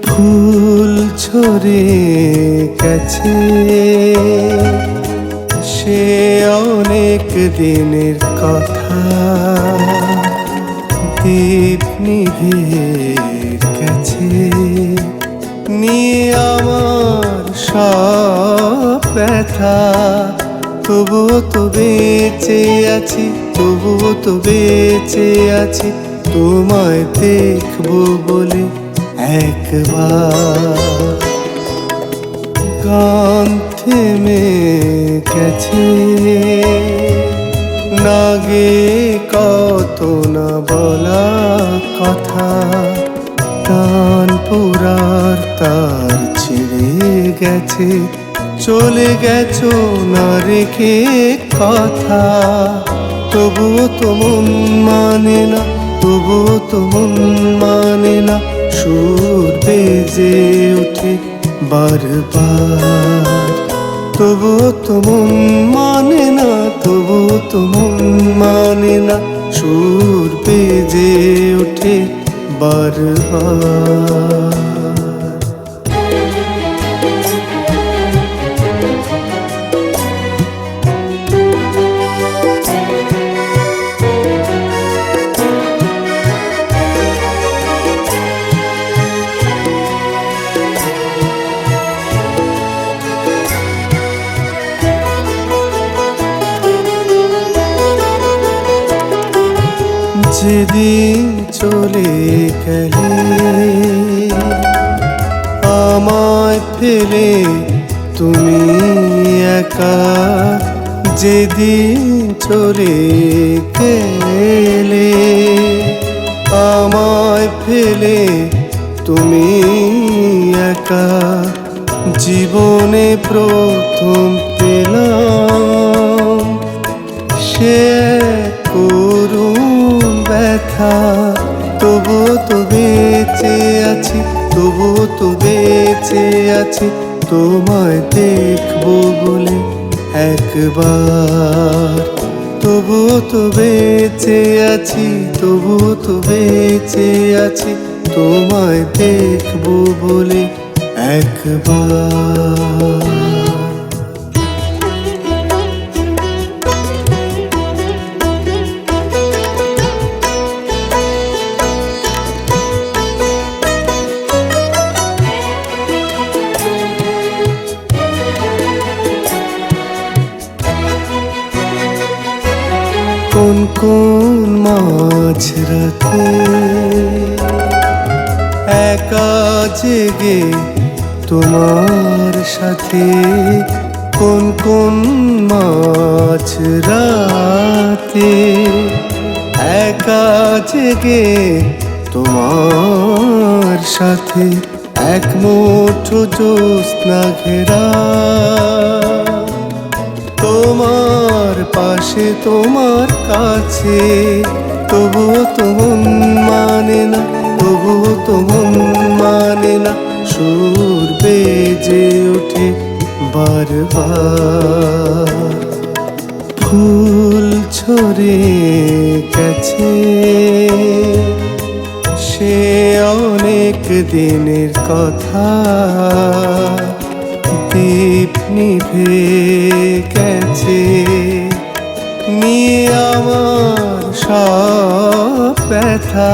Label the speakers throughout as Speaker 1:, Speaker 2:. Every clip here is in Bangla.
Speaker 1: ফুল ঝরে গেছে সে অনেক দিনের কথা, দীপ নিভে গেছে নিয়ে আমার সব ব্যথা। তবুও তো বেঁচে আছি, তবুও তো বেঁচে আছি, তোমায় দেখবো বলে একবার। গান থেমে গেছে না গে কত না বলা কথা, টান পুরার তার ছিঁড়ে গেছে, চলে গেছো না রেখে কথা। তবুও তো মন মানে না, তবুও তো মন মানে না, সুর বেজে ওঠে বারবার। তবুও তো মন মানে না, তবুও তো মন মানে না, সুর বেজে ওঠে বারবার। যেদিন চলে গেলে আমায় ফেলে তুমি একা, যেদিন চলে গেলে আমায় ফেলে তুমি একা, জীবনে প্রথম পেলাম সে করুণ ব্যথা। তবুও তো বেঁচে আছি, তবুও তো বেঁচে আছি, তোমায় দেখবো বলে একবার। তবুও তো বেঁচে আছি, তবুও তো বেঁচে আছি, তোমায় দেখবো বলে একবার। কোন কোন মাঝরাতে একা জেগে তোমার সাথে, কোন কোন মাঝরাতে একা জেগে তোমার সাথে, এক মুঠো জ্যোৎস্না ঘেরা তোমার পাশে তোমার কাছে। তবুও তো মন মানে না, তবুও তো মন মানে না, সুর বেজে ওঠে বারবার। ফুল ঝরে গেছে সে অনেক দিনের কথা, দীপ নিভে গেছে নিয়ে আমার সব ব্যথা।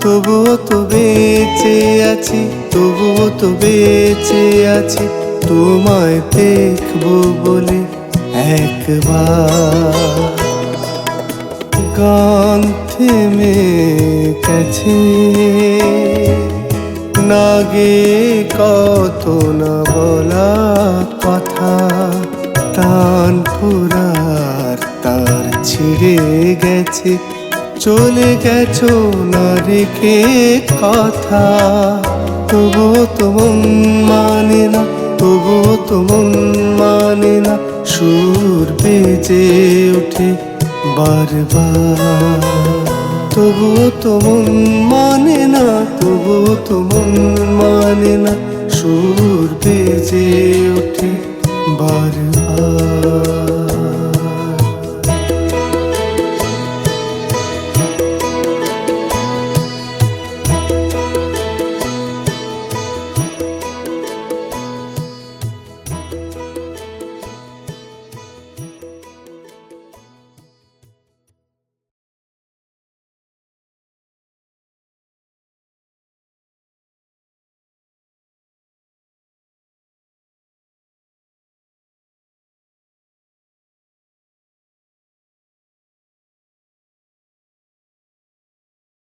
Speaker 1: তবুও তো বেঁচে আছি, তবুও তো বেঁচে আছি, তোমায় দেখবো বলে একবার। গান থেমে গেছে না গে কত না বলা কথা, টান ফুরার তার ছিঁড়ে গেছে, চলে গেছো না রেখে কথা। তবুও তো মন মানে না, তবুও তো মন মানে না, সুর বেজে ওঠে বারবার। তবুও তো মন মানে না, তবুও তো মন মানে না, সুর বেজে ওঠে বারবার।